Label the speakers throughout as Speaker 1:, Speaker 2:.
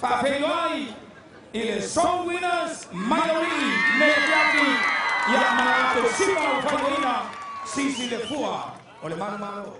Speaker 1: Papeloi, il Song Winners, Mayori, Nefiaki, Yamanato, Sipa, Paderina, Sisi de Fua, oleh Malo.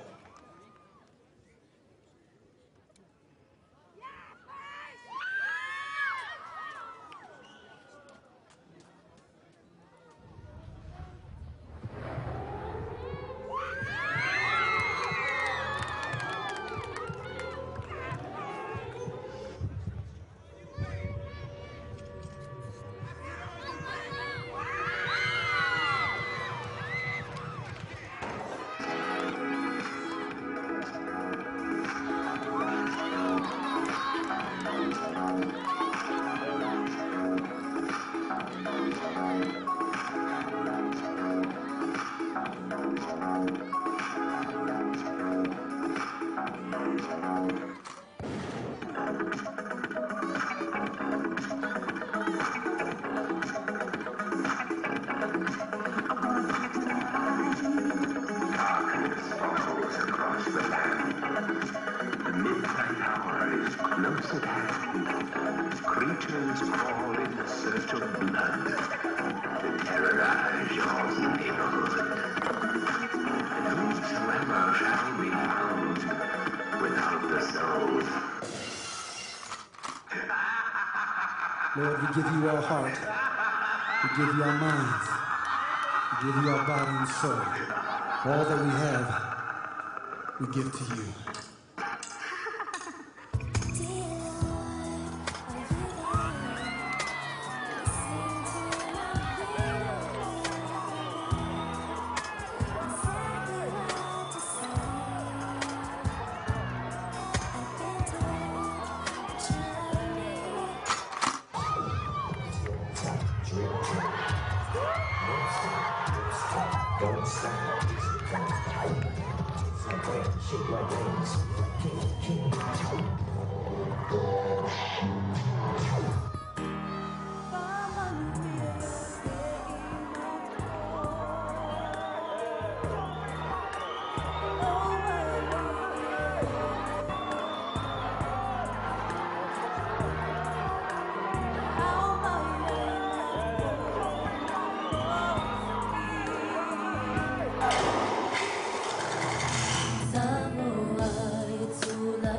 Speaker 2: Close at hand, creatures crawl in search of blood to terrorize your neighborhood. And whosoever shall be found without the soul.
Speaker 3: Lord, we give you our heart, we give you our minds, we give you our body and soul. All that we have, we give to you.
Speaker 4: Don't stop, shake your wings, king.
Speaker 5: Samoa, it's all I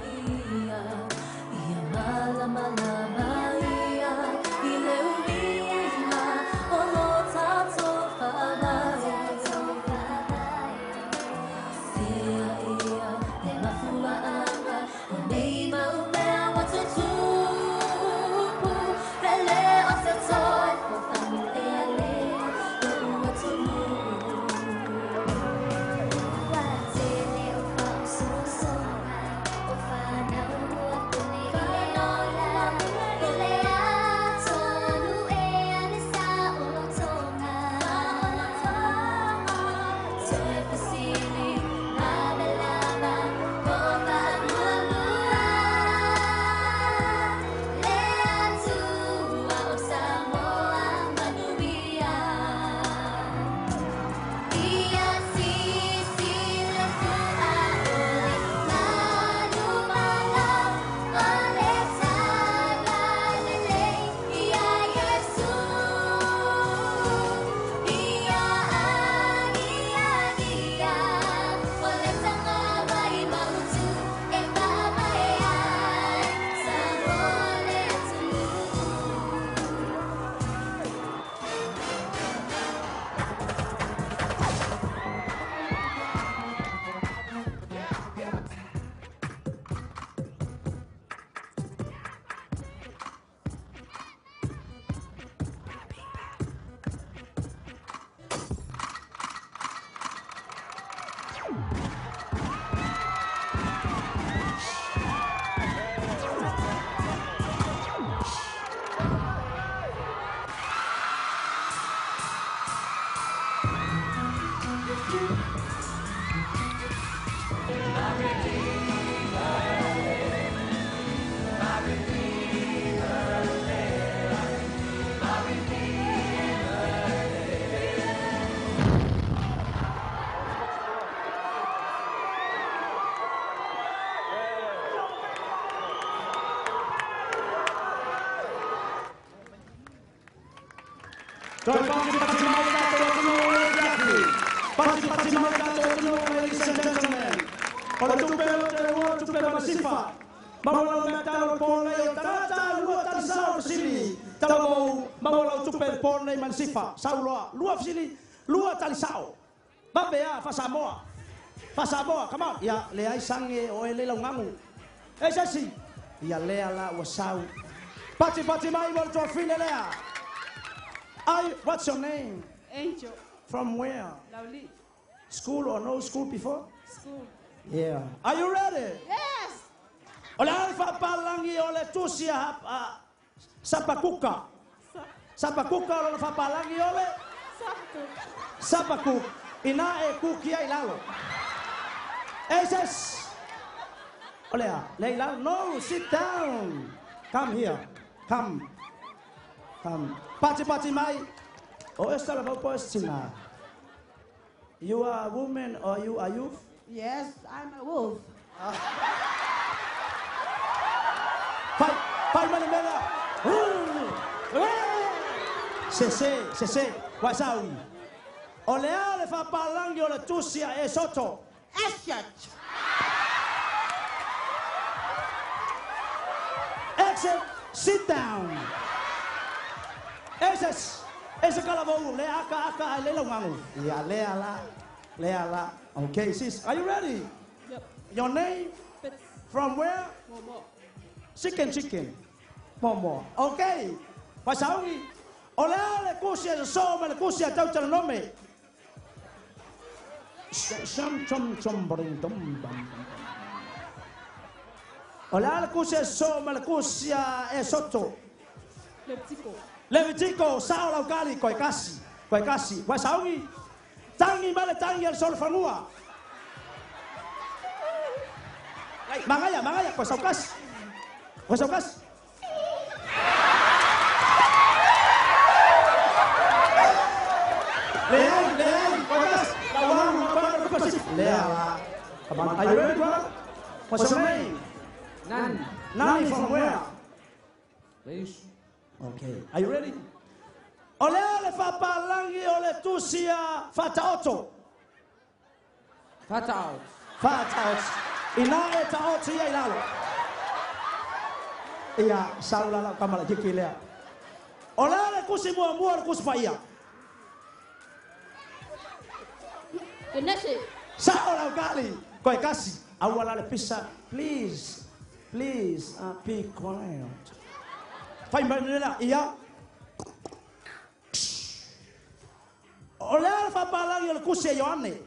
Speaker 1: Pati mai kato tunu Jackie. Pati mai kato tunu, ladies and gentlemen. Ole tupelo te ua tupelo masifa. Mawala metalo pole o tata lua tansao sili. Talo mawala tupelo pole masifa. Sauloa lua sili lua tansao. Babea fasamoa. Fasamoa, come on. Ya leai sange o ele langangu. Esasi. Ya lea la wasau. Pati mai wal to fine lea. What's your name?
Speaker 5: Angel.
Speaker 1: From where?
Speaker 5: Lovely.
Speaker 1: School or no school before?
Speaker 5: School.
Speaker 1: Yeah. Are you ready?
Speaker 5: Yes.
Speaker 1: Ole alfa palangi ole tusia sapakuka. Sapakuka ole alfa palangi ole sapakuk. Ina e kukia ilalo. Eses. Ole Leila, no, sit down. Come here. Come. Pati mai. Oh, esta la question. You are a woman or you are youth?
Speaker 5: Yes, I'm a wolf.
Speaker 1: Pai manimela. Se. Wasau. Ole ale fa palangi ole tusia e soto.
Speaker 5: Exit.
Speaker 1: Exit. Sit down. Ese calabou. Le aka le longangu. Ya le ala. Okay, sis. Are you ready?
Speaker 5: Yep.
Speaker 1: Your name?
Speaker 5: But
Speaker 1: From where?
Speaker 5: Momo.
Speaker 1: Chicken. Momo. Okay. Pasawi. Ole ale kusia so me kusia tau tau nome. Chom bring dum bam. Ole ale kusia so me kusia e soto. Levitico sao gali koi kasi. Pasawi. Tangi el sol fanua. Mangaya, pasaukas. Leon, pasas. Lea. Come on, are you ready, brother? What's your name? Nani from where? Okay, are you ready? Ole fa palangi ole tusia fataoto. Fataot. Ina e taot ia ilalo. Ia saula kamala jikilea. Ole kusi mua kuspaia.
Speaker 5: Kenesi.
Speaker 1: Saula gali koi kasi awala le pisa please be quiet. Fai manila ia. Ole fa palangi ole kusi Yohane.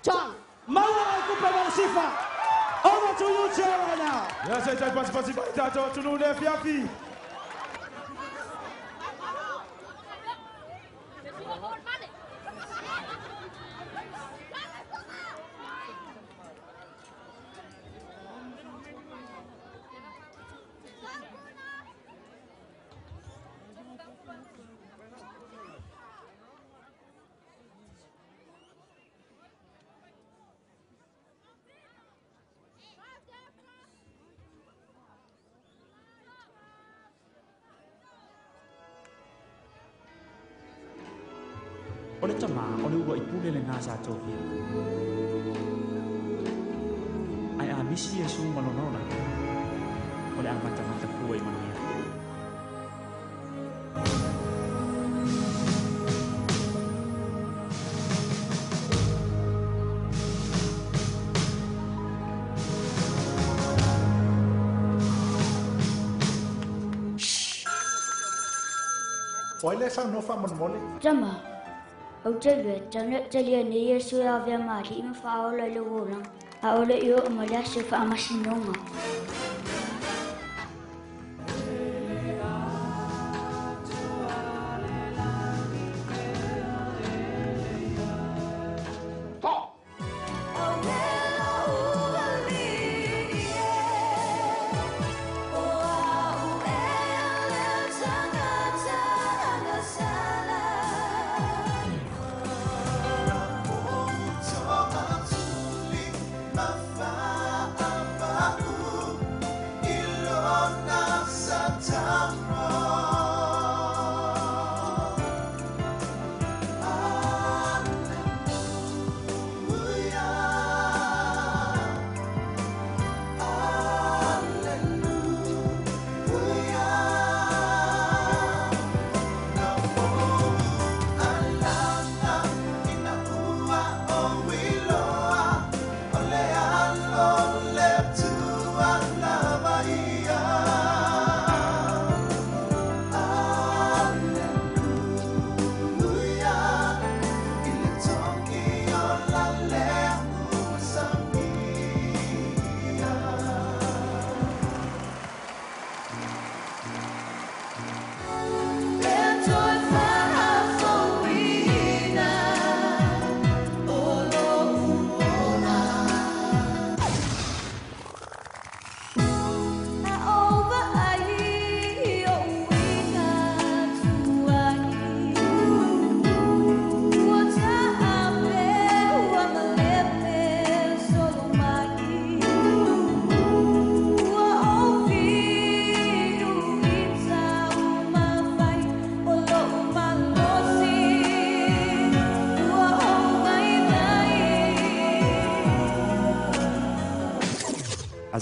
Speaker 5: John.
Speaker 1: Mawala kupa masifa. Over to you, Chair, right now.
Speaker 6: Yes, pasi tato tunu le fiafi.
Speaker 7: Ole tama, ole ua ipule le ngā sa tōpia. Ai a misi e su malonona. Ole a mata kua i manuia.
Speaker 6: Oile sang no fa mon mole.
Speaker 8: Tama. Au te lue, te lia ni Yesu a vea mari ima whaola le wōrang. A ole i o umalea se whaamasinonga.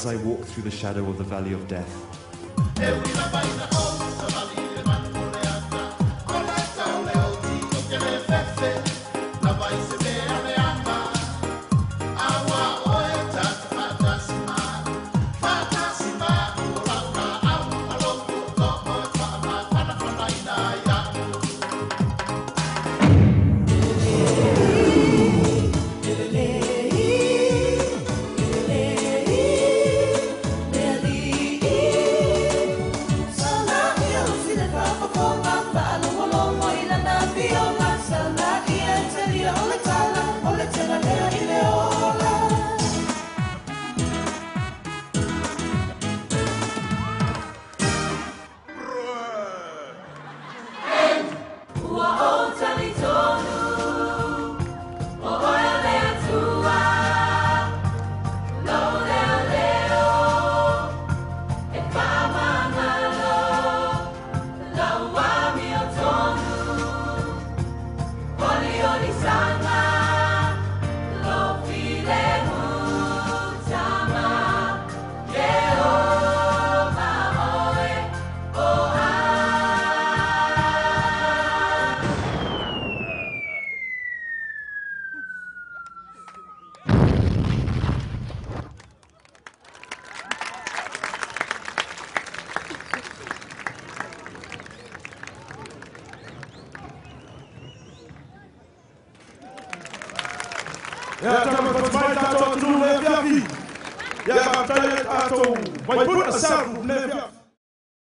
Speaker 9: as I walk through the shadow of the valley of death.
Speaker 6: Ja, dames en heren, tot nu, Leviavi. Ja, maar dat je het aan toe. Maar je moet het zelf doen, Leviavi.